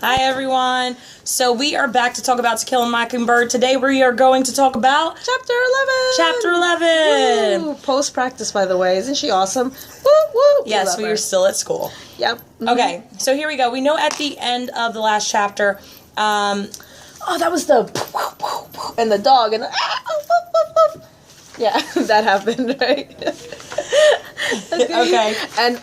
Hi everyone. So we are back to talk about To Kill a Mockingbird. Today we are going to talk about Chapter 11. Chapter 11. Woo. Post practice, by the way. Isn't she awesome? Woo woo. Yes, we are still at school. Yep. Mm-hmm. Okay, so here we go. We know at the end of the last chapter, oh, that was the and the dog and the, yeah, that happened, right? Okay. And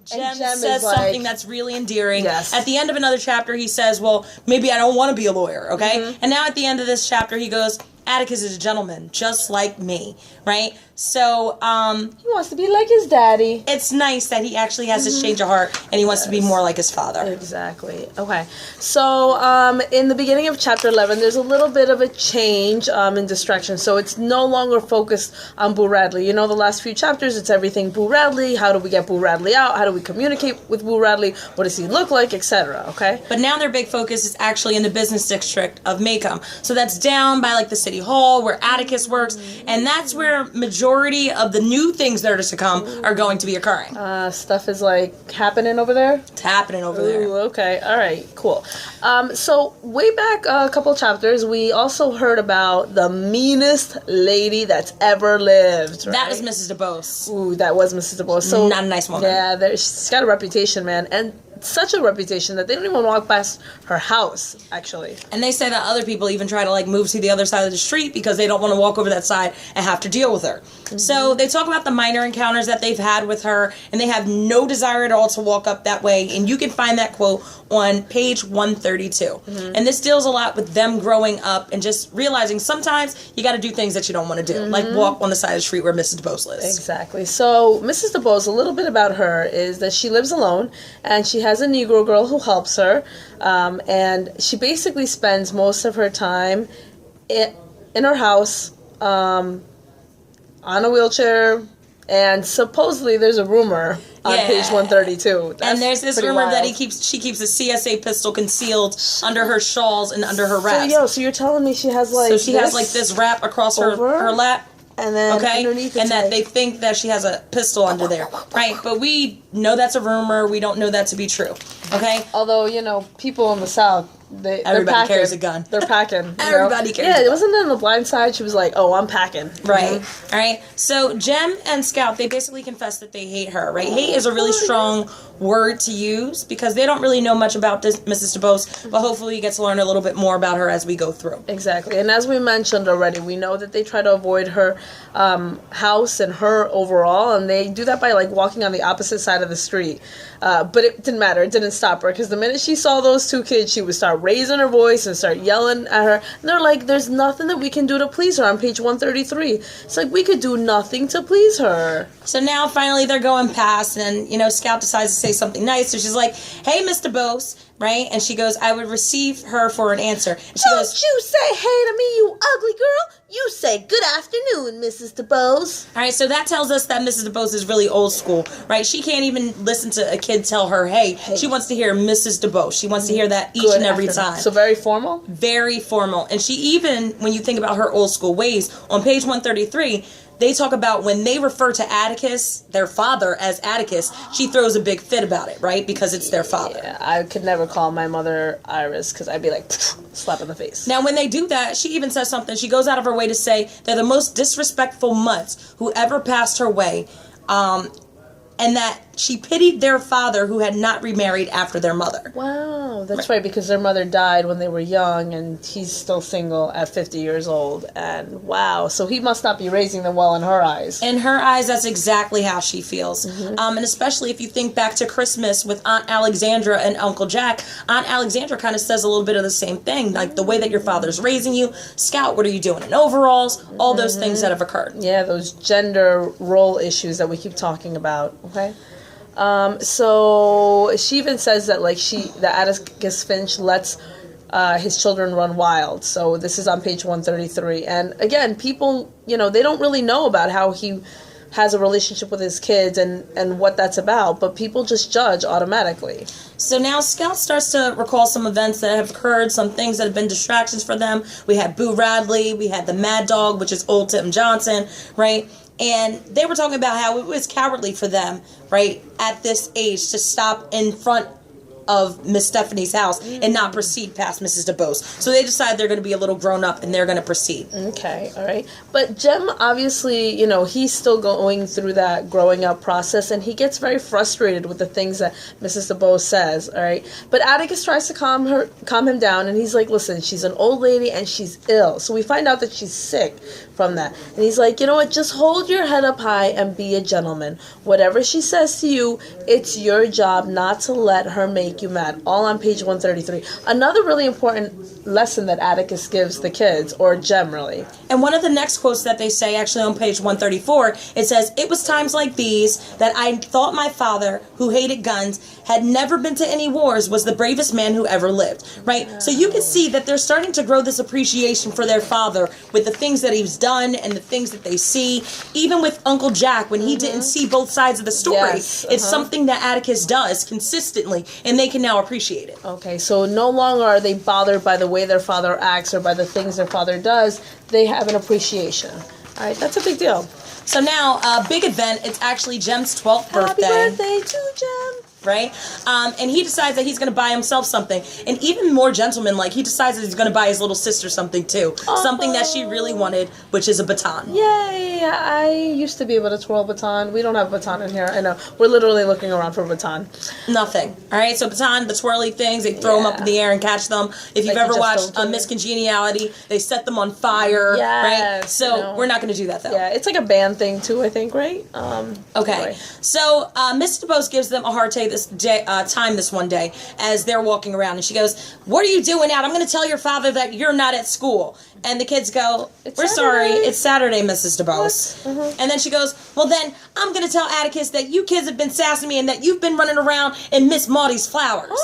Jem Jem says is like, something that's really endearing. Yes. At the end of another chapter, he says, well, maybe I don't want to be a lawyer, okay? Mm-hmm. And now at the end of this chapter, he goes, Atticus is a gentleman, just like me, right? So, he wants to be like his daddy. it's nice that he actually has this change of heart, and he wants to be more like his father. Exactly. Okay. So, in the beginning of chapter 11, there's a little bit of a change in distraction. So it's no longer focused on Boo Radley. You know, the last few chapters, it's everything Boo Radley. How do we get Boo Radley out? How do we communicate with Boo Radley? What does he look like, etc. Okay. But now their big focus is actually in the business district of Maycomb. So that's down by like the city hall where Atticus works, and that's where majority of the new things that are to come are going to be occurring. Stuff is like happening over there. It's happening over there. Ooh, okay. All right. Cool. So way back a couple chapters, we also heard about the meanest lady that's ever lived. Right? That was Mrs. DeBose. Ooh, that was Mrs. DeBose. So Not a nice woman. Yeah, she's got a reputation, man, and such a reputation that they don't even walk past her house, actually. And they say that other people even try to like move to the other side of the street because they don't want to walk over that side and have to deal with her. Mm-hmm. So they talk about the minor encounters that they've had with her, and they have no desire at all to walk up that way. And you can find that quote on page 132. Mm-hmm. And this deals a lot with them growing up and just realizing sometimes you got to do things that you don't want to do, like walk on the side of the street where Mrs. DeBose lives. Exactly. So Mrs. DeBose, a little bit about her is that she lives alone, and she has a Negro girl who helps her, and she basically spends most of her time in her house, on a wheelchair, and supposedly there's a rumor on page 132. That's and there's this rumor wild. that she keeps a CSA pistol concealed under her shawls and under her wraps. So you're telling me she has like this wrap across her lap. And then underneath and that they think that she has a pistol under there, right? But we know that's a rumor. We don't know that to be true, okay? Although, people in the South, everybody carries a gun. They're packing. Everybody carries a gun. Yeah, it wasn't in The Blind Side. She was like, oh, I'm packing. Right, all right? So Jem and Scout, they basically confess that they hate her, right? Hate is a really strong word to use because they don't really know much about this Mrs. DeBose, but hopefully you get to learn a little bit more about her as we go through. Exactly. And as we mentioned already, we know that they try to avoid her house and her overall, and they do that by like walking on the opposite side of the street. But it didn't matter. It didn't stop her because the minute she saw those two kids, she would start raising her voice and start yelling at her. And they're like, there's nothing that we can do to please her on page 133. It's like we could do nothing to please her. So now finally they're going past, and Scout decides to say something nice. So she's like, hey, Mr. Bose, right? And she goes, I would receive her for an answer. And she goes, you say hey to me, you ugly girl. You say good afternoon, Mrs. DeBose. All right, so that tells us that Mrs. DeBose is really old school, right? She can't even listen to a kid tell her, hey. She wants to hear Mrs. DeBose. She wants to hear that each and every time. So very formal? Very formal. And she even, when you think about her old school ways, on page 133, they talk about when they refer to Atticus, their father, as Atticus, she throws a big fit about it, right? Because it's their father. Yeah, I could never call my mother Iris because I'd be like, slap in the face. Now, when they do that, she even says something. She goes out of her way to say they're the most disrespectful mutts who ever passed her way. And that she pitied their father who had not remarried after their mother. Wow, that's right, because their mother died when they were young, and he's still single at 50 years old. And wow, so he must not be raising them well in her eyes. In her eyes, that's exactly how she feels. And especially if you think back to Christmas with Aunt Alexandra and Uncle Jack, Aunt Alexandra kind of says a little bit of the same thing, like the way that your father's raising you. Scout, what are you doing in overalls? All those things that have occurred. Yeah, those gender role issues that we keep talking about. Okay. So she even says that that Atticus Finch lets his children run wild. So this is on page 133. And again, people, they don't really know about how he has a relationship with his kids and what that's about, but people just judge automatically. So now Scout starts to recall some events that have occurred, some things that have been distractions for them. We had Boo Radley, we had the Mad Dog, which is old Tim Johnson, right? And they were talking about how it was cowardly for them, right, at this age to stop in front of Miss Stephanie's house and not proceed past Mrs. DeBose. So they decide they're going to be a little grown up and they're going to proceed. Okay, all right. But Jem, obviously, you know, he's still going through that growing up process, and he gets very frustrated with the things that Mrs. DeBose says, all right? But Atticus tries to calm him down, and he's like, listen, she's an old lady and she's ill. So we find out that she's sick from that. And he's like, you know what, just hold your head up high and be a gentleman. Whatever she says to you, it's your job not to let her make you mad. All on page 133. Another really important lesson that Atticus gives the kids, or Jem really. And one of the next quotes that they say, actually on page 134, it says, "It was times like these that I thought my father, who hated guns, had never been to any wars, was the bravest man who ever lived." Right? So you can see that they're starting to grow this appreciation for their father with the things that he's done and the things that they see. Even with Uncle Jack, when he didn't see both sides of the story, it's something that Atticus does consistently, and they can now appreciate it. Okay, so no longer are they bothered by the way their father acts or by the things their father does. They have an appreciation. All right, that's a big deal. So now, big event, it's actually Jem's 12th birthday. Happy birthday to Jem. Right? And he decides that he's going to buy himself something. And even more gentleman-like, he decides that he's going to buy his little sister something too. Something that she really wanted, which is a baton. Yay! I used to be able to twirl a baton. We don't have a baton in here. I know. We're literally looking around for a baton. Nothing. All right? So baton, the twirly things, they throw them up in the air and catch them. If you've ever watched Miss Congeniality, they set them on fire. Right? So we're not going to do that, though. Yeah, it's like a band thing too, I think, right? Okay. Anyway. So Mrs. DeBose gives them a hard time this one day as they're walking around, and she goes, "What are you doing out? I'm going to tell your father that you're not at school." And the kids go, "We're sorry, it's Saturday, Mrs. DeBose." And then she goes, "Well then, I'm going to tell Atticus that you kids have been sassing me and that you've been running around in Miss Maudie's flowers."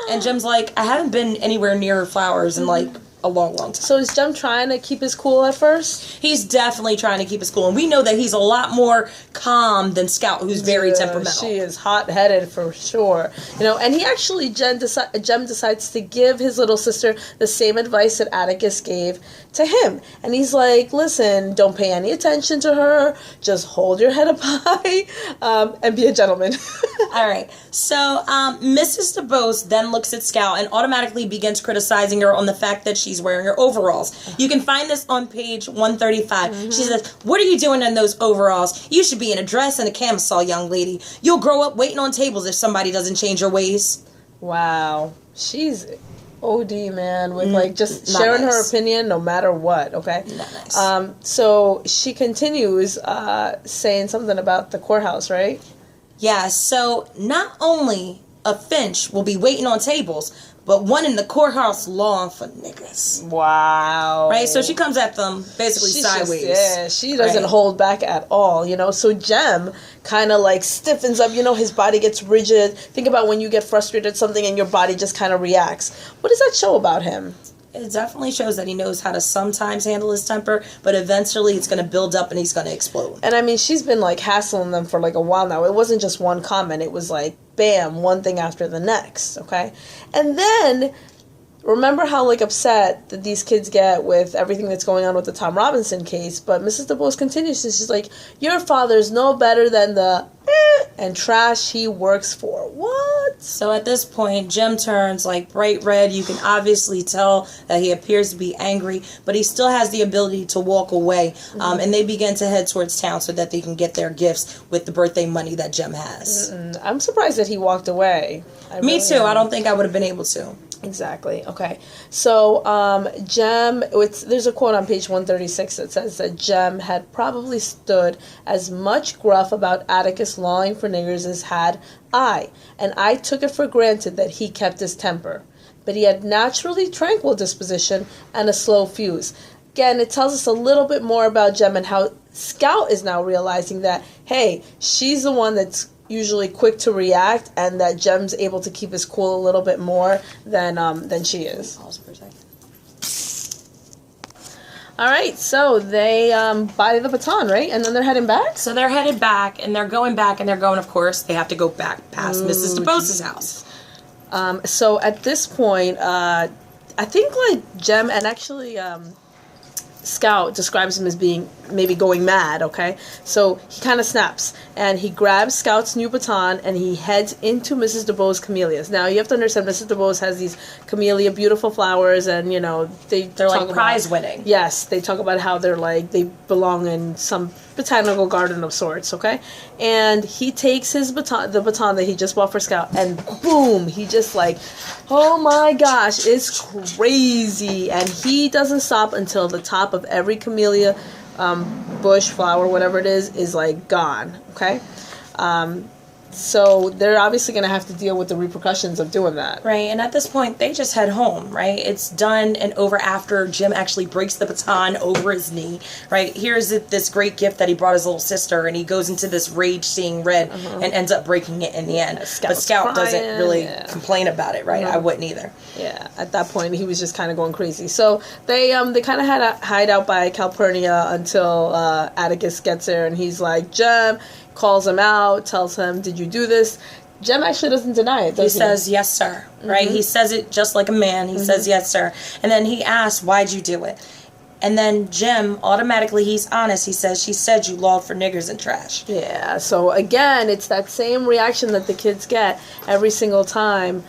And Jem's like, "I haven't been anywhere near her flowers in like a long time." So is Jem trying to keep his cool at first? He's definitely trying to keep his cool, and we know that he's a lot more calm than Scout, who's very temperamental. She is hot-headed for sure. You know, and he actually, Jem decides to give his little sister the same advice that Atticus gave to him. And he's like, listen, don't pay any attention to her. Just hold your head up high and be a gentleman. All right. So Mrs. DeBose then looks at Scout and automatically begins criticizing her on the fact that she's wearing her overalls. You can find this on page 135. She says, "What are you doing in those overalls? You should be in a dress and a camisole, young lady. You'll grow up waiting on tables if somebody doesn't change her ways." Wow. She's OD, man, with like just sharing her opinion no matter what, okay? Not nice. So she continues saying something about the courthouse, right? Yeah, so not only a Finch will be waiting on tables, but one in the courthouse lawn for niggas. Wow. Right? So she comes at them basically sideways. She doesn't hold back at all, you know? So Jem kind of like stiffens up, you know, his body gets rigid. Think about when you get frustrated at something and your body just kind of reacts. What does that show about him? It definitely shows that he knows how to sometimes handle his temper, but eventually it's going to build up and he's going to explode. And I mean, she's been like hassling them for like a while now. It wasn't just one comment. It was like, bam, one thing after the next, okay? And then, remember how like upset that these kids get with everything that's going on with the Tom Robinson case, but Mrs. DeBose continues. She's like, your father's no better than the and trash he works for. What? So at this point, Jem turns like bright red. You can obviously tell that he appears to be angry, but he still has the ability to walk away. And they begin to head towards town so that they can get their gifts with the birthday money that Jem has. I'm surprised that he walked away. Me too. I don't think I would have been able to. Exactly. Okay. So, Jem, there's a quote on page 136 that says that Jem had probably stood as much gruff about Atticus lawing for niggers as had I, and I took it for granted that he kept his temper. But he had naturally tranquil disposition and a slow fuse. Again, it tells us a little bit more about Jem and how Scout is now realizing that, hey, she's the one that's usually quick to react, and that Jem's able to keep his cool a little bit more than she is. Pause for a second. All right, so they buy the baton, right? And then they're heading back? So they're headed back, and they're going back, and they're going, of course, they have to go back past Mrs. DeBose's house. So at this point, I think like Jem and actually Scout describes him as being maybe going mad, okay? So he kind of snaps, and he grabs Scout's new baton, and he heads into Mrs. DeBoe's camellias. Now, you have to understand, Mrs. DeBoe's has these camellia, beautiful flowers, and, you know, they're like prize winning. Yes, they talk about how they're like, they belong in some botanical garden of sorts, okay? And he takes his baton, the baton that he just bought for Scout, and boom, he just like, oh my gosh, it's crazy. And he doesn't stop until the top of every camellia bush, flower, whatever it is like gone, okay? So they're obviously going to have to deal with the repercussions of doing that. Right, and at this point, they just head home, right? It's done and over after Jim actually breaks the baton over his knee, right? Here's this great gift that he brought his little sister, and he goes into this rage seeing red and ends up breaking it in the end. But Scout doesn't really complain about it, right? I wouldn't either. Yeah, at that point, he was just kind of going crazy. So they kind of had a hideout by Calpurnia until Atticus gets there, and he's like, Jem, calls him out, tells him, did you do this? Jem actually doesn't deny it, does he? He says, yes, sir, right? He says it just like a man. He says, yes, sir. And then he asks, why'd you do it? And then Jim, automatically, he's honest. He says, she said you lolled for niggers and trash. Yeah, so again, it's that same reaction that the kids get every single time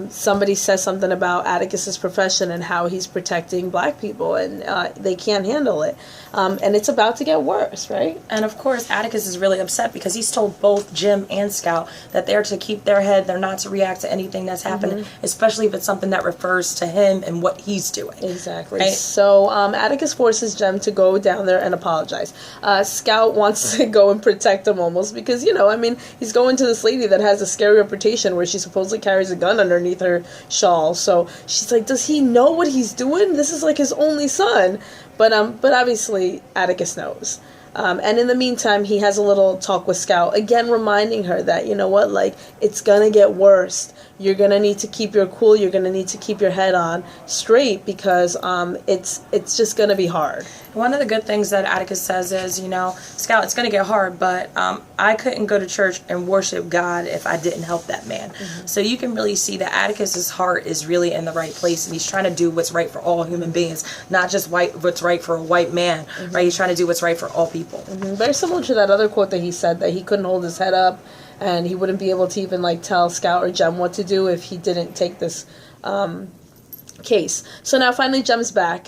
somebody says something about Atticus's profession and how he's protecting black people, and they can't handle it. And it's about to get worse, right? And of course, Atticus is really upset because he's told both Jim and Scout that they're to keep their head, they're not to react to anything that's happening, especially if it's something that refers to him and what he's doing. Exactly. Right? So Atticus forces Jem to go down there and apologize. Scout wants to go and protect him almost because, you know, I mean, he's going to this lady that has a scary reputation where she supposedly carries a gun underneath her shawl. So she's like, does he know what he's doing? This is like his only son. But obviously Atticus knows. And in the meantime, he has a little talk with Scout, again reminding her that, you know what, like, it's going to get worse. You're going to need to keep your cool. You're going to need to keep your head on straight because it's just going to be hard. One of the good things that Atticus says is, you know, Scout, it's going to get hard, but I couldn't go to church and worship God if I didn't help that man. So you can really see that Atticus's heart is really in the right place, and he's trying to do what's right for all human beings, not just what's right for a white man, right? He's trying to do what's right for all people. Very similar to that other quote that he said, that he couldn't hold his head up and he wouldn't be able to even like tell Scout or Jem what to do if he didn't take this case. So now finally Jem's back.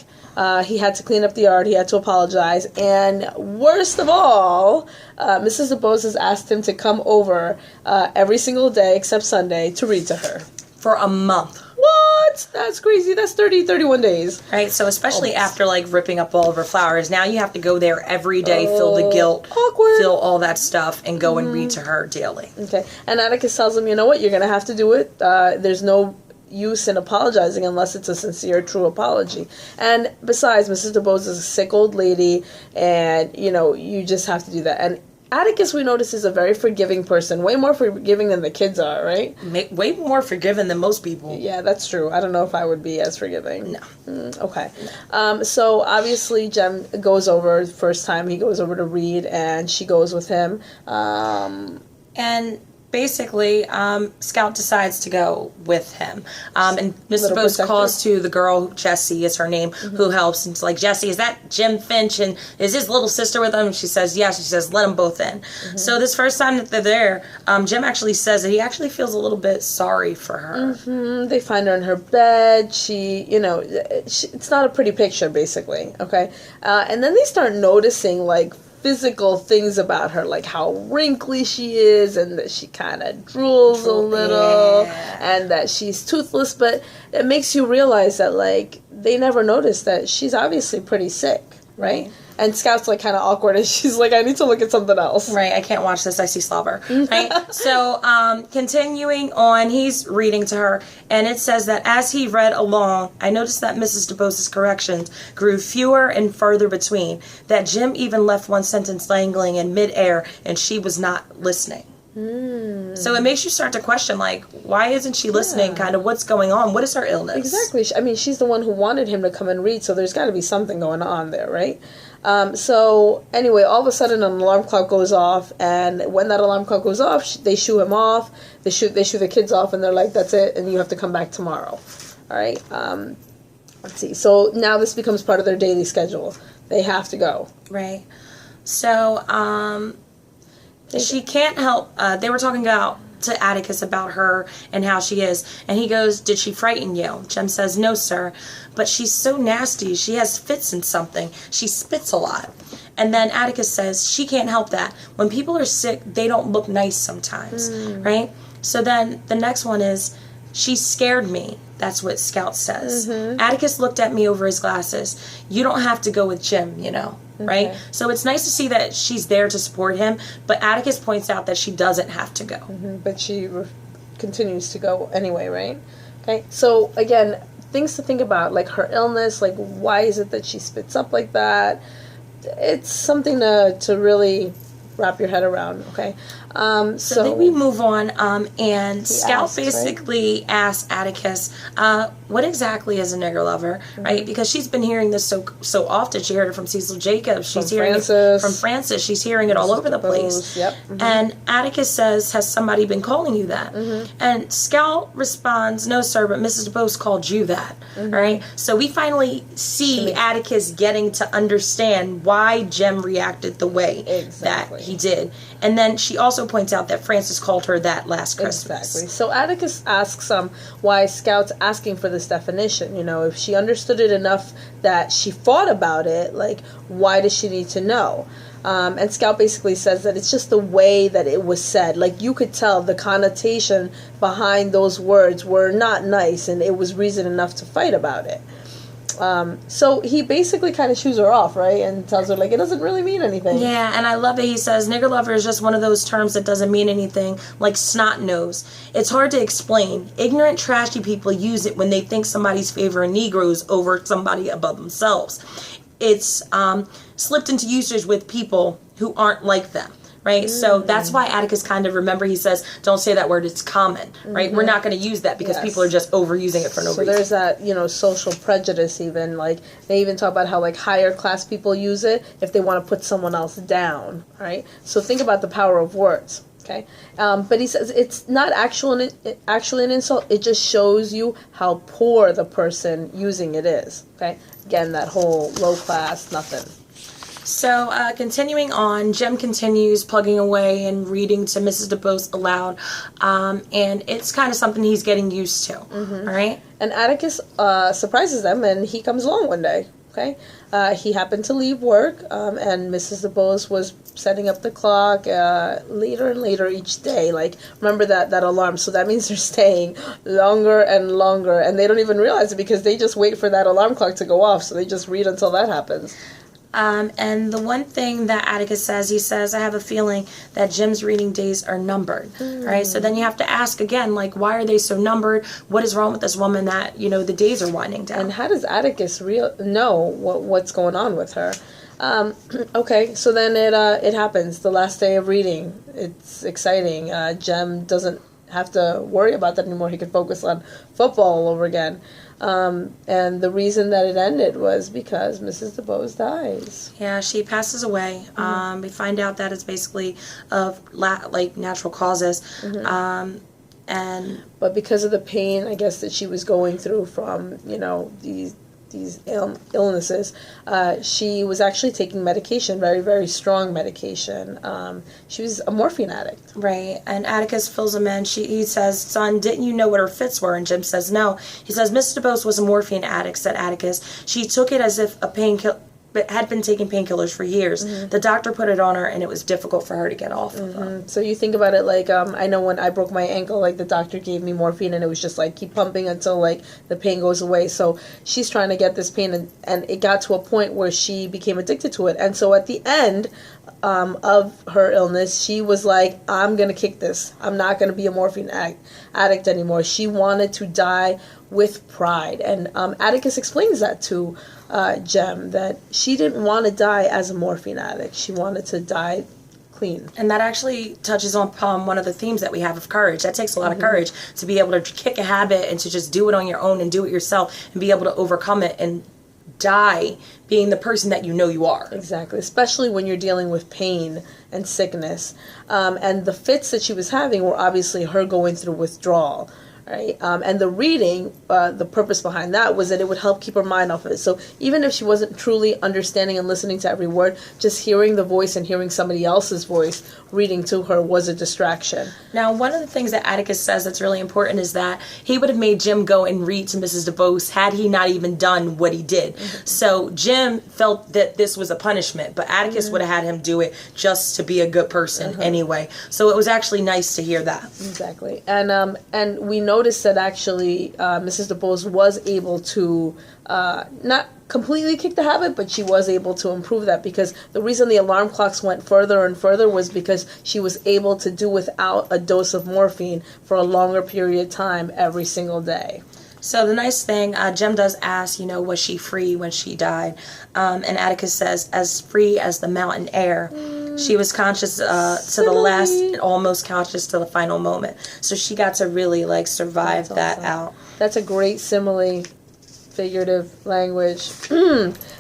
He had to clean up the yard. He had to apologize. And worst of all, Mrs. DeBose has asked him to come over every single day except Sunday to read to her. For a month. What? That's crazy. That's 31 days. Right, so especially after, like, ripping up all of her flowers, now you have to go there every day, feel the guilt, awkward. Feel all that stuff, and go and read to her daily. Okay. And Atticus tells him, you know what, you're going to have to do it. There's no use in apologizing unless it's a sincere, true apology. And besides, Mrs. DeBose is a sick old lady, and, you know, you just have to do that. And Atticus, we notice, is a very forgiving person, way more forgiving than the kids are, right? Way more forgiving than most people. Yeah, that's true. I don't know if I would be as forgiving. No. Okay. So obviously Jem goes over, first time he goes over to read, and she goes with him. And basically, Scout decides to go with him. And Mr. Bose calls to the girl, Jessie is her name, who helps. And it's like, Jessie, is that Jim Finch? And is his little sister with him? And she says, yes. She says, let them both in. So this first time that they're there, Jim actually says that he actually feels a little bit sorry for her. They find her in her bed. She, you know, it's not a pretty picture, basically. Okay. And then they start noticing, like, physical things about her, like how wrinkly she is, and that she kind of drools a little, and that she's toothless. But it makes you realize that, like, they never noticed that she's obviously pretty sick, right? And Scout's like kind of awkward, and she's like, I need to look at something else. Right, I can't watch this, I see slobber. Right? So, continuing on, he's reading to her, and it says that as he read along, I noticed that Mrs. DeBose's corrections grew fewer and further between, that Jim even left one sentence dangling in midair, and she was not listening. So it makes you start to question, like, why isn't she listening? Kind of what's going on? What is her illness? Exactly. I mean, she's the one who wanted him to come and read, so there's got to be something going on there, right? So anyway, all of a sudden an alarm clock goes off, and when that alarm clock goes off, they shoo him off. They shoo the kids off, and they're like, that's it, and you have to come back tomorrow. All right. let's see. So now this becomes part of their daily schedule. They have to go. Right. So, she can't help, they were talking to Atticus about her and how she is, and he goes, did she frighten you? Jem says, no, sir, but she's so nasty. She has fits in something. She spits a lot. And then Atticus says, she can't help that. When people are sick, they don't look nice sometimes, right? So then the next one is, she scared me. That's what Scout says. Atticus looked at me over his glasses. You don't have to go with Jem, you know, right? So it's nice to see that she's there to support him, but Atticus points out that she doesn't have to go. But she continues to go anyway, right? Okay, so again, things to think about, like her illness, like why is it that she spits up like that? It's something to really wrap your head around, okay? So then we move on, and Scout asks, basically asks Atticus, what exactly is a nigger lover, right? Because she's been hearing this so often. She heard it from Cecil Jacobs. She's hearing it from Francis. She's hearing it all over the place. Yep. And Atticus says, has somebody been calling you that? And Scout responds, no, sir, but Mrs. DeBose called you that, right? So we finally see Atticus getting to understand why Jem reacted the way that he did. And then she also points out that Francis called her that last Christmas. Exactly. So Atticus asks why Scout's asking for this definition. You know, if she understood it enough that she thought about it, like, why does she need to know? And Scout basically says that it's just the way that it was said. Like, you could tell the connotation behind those words were not nice, and it was reason enough to fight about it. So he basically kind of shoos her off, right? And tells her, like, it doesn't really mean anything. Yeah, and I love it. He says, nigger lover is just one of those terms that doesn't mean anything, like snot nose. It's hard to explain. Ignorant, trashy people use it when they think somebody's favoring Negroes over somebody above themselves. It's slipped into usage with people who aren't like them. Right? So that's why Atticus kind of, remember, he says, don't say that word, it's common, right? We're not going to use that because people are just overusing it for no reason. So there's that, you know, social prejudice even, like, they even talk about how, like, higher class people use it if they want to put someone else down, right? So think about the power of words, okay? But he says it's not actually an insult, it just shows you how poor the person using it is, okay? Again, that whole low class, nothing. So, continuing on, Jem continues plugging away and reading to Mrs. DeBose aloud, and it's kind of something he's getting used to, all right? And Atticus surprises them, and he comes along one day, okay? He happened to leave work, and Mrs. DeBose was setting up the clock later and later each day. Like, remember that alarm, so that means they're staying longer and longer, and they don't even realize it because they just wait for that alarm clock to go off, so they just read until that happens. And the one thing that Atticus says, he says, I have a feeling that Jem's reading days are numbered, right? So then you have to ask again, like, why are they so numbered? What is wrong with this woman that, you know, the days are winding down? And how does Atticus know what's going on with her? Okay, so then it happens, the last day of reading. It's exciting. Jem doesn't have to worry about that anymore. He could focus on football all over again. And the reason that it ended was because Mrs. DeBose dies. Yeah, she passes away. We find out that it's basically of natural causes. But because of the pain, I guess, that she was going through from, you know, these illnesses, she was actually taking medication, very, very strong medication. She was a morphine addict. Right, and Atticus fills him in. He says, son, didn't you know what her fits were? And Jem says, no. He says, Mrs. DeBose was a morphine addict, said Atticus. She took it as if a painkiller, but had been taking painkillers for years. The doctor put it on her, and it was difficult for her to get off of them. So you think about it like, I know when I broke my ankle, like, the doctor gave me morphine, and it was just like, keep pumping until, like, the pain goes away. So she's trying to get this pain, and it got to a point where she became addicted to it. And so at the end of her illness, she was like, I'm going to kick this. I'm not going to be a morphine addict anymore. She wanted to die with pride. And Atticus explains that to Jem, that she didn't want to die as a morphine addict. She wanted to die clean. And that actually touches on one of the themes that we have of courage. That takes a lot of courage to be able to kick a habit and to just do it on your own and do it yourself and be able to overcome it and die being the person that you know you are. Exactly, especially when you're dealing with pain and sickness. And the fits that she was having were obviously her going through withdrawal. right? And the reading, the purpose behind that was that it would help keep her mind off of it. So even if she wasn't truly understanding and listening to every word, just hearing the voice and hearing somebody else's voice reading to her was a distraction. Now, one of the things that Atticus says that's really important is that he would have made Jim go and read to Mrs. DuBose had he not even done what he did. So Jim felt that this was a punishment, but Atticus would have had him do it just to be a good person anyway. So it was actually nice to hear that. Exactly. And we noticed that actually Mrs. DuBose was able to not completely kick the habit, but she was able to improve that, because the reason the alarm clocks went further and further was because she was able to do without a dose of morphine for a longer period of time every single day. So the nice thing, Jem does ask, was she free when she died? And Atticus says, as free as the mountain air. She was conscious to the last, almost conscious to the final moment. So she got to really survive that out. That's a great simile, figurative language.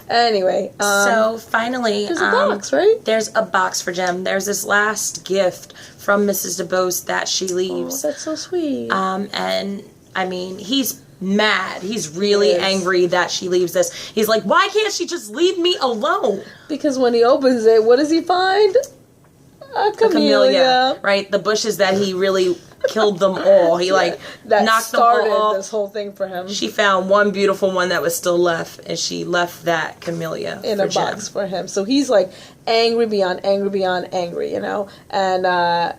Anyway. So finally, there's a box, right? There's a box for Jem. There's this last gift from Mrs. DuBose that she leaves. Oh, that's so sweet. And I mean, he's mad. He's really angry that she leaves this. He's like, why can't she just leave me alone? Because when he opens it, what does he find? A camellia. Right? The bushes that he really killed them all. He that knocked them all off. This whole thing for him. She found one beautiful one that was still left, and she left that camellia in a box for him. So he's angry beyond angry, and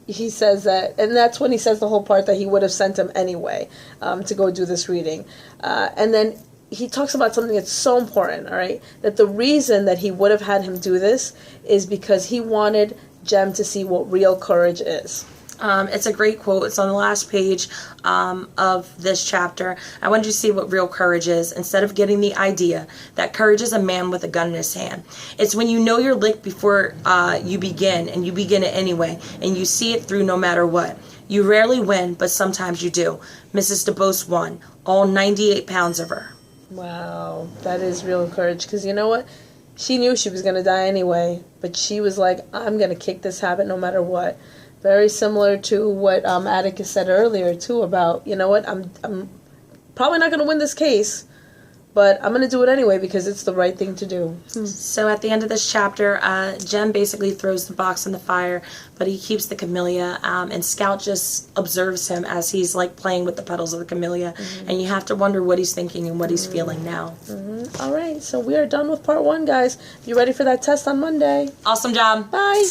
he says that, and that's when he says the whole part that he would have sent him anyway to go do this reading. And then he talks about something that's so important, all right? That the reason that he would have had him do this is because he wanted Jem to see what real courage is. It's a great quote. It's on the last page of this chapter. I wanted you to see what real courage is, instead of getting the idea that courage is a man with a gun in his hand. It's when you know you're licked before you begin, and you begin it anyway, and you see it through no matter what. You rarely win, but sometimes you do. Mrs. DuBose won, all 98 pounds of her. Wow, that is real courage, because you know what? She knew she was going to die anyway, but she was like, I'm going to kick this habit no matter what. Very similar to what Atticus said earlier, too, about, you know what, I'm probably not going to win this case, but I'm going to do it anyway because it's the right thing to do. So at the end of this chapter, Jem basically throws the box in the fire, but he keeps the camellia, and Scout just observes him as he's playing with the petals of the camellia, and you have to wonder what he's thinking and what he's feeling now. All right, so we are done with part 1, guys. You ready for that test on Monday? Awesome job. Bye.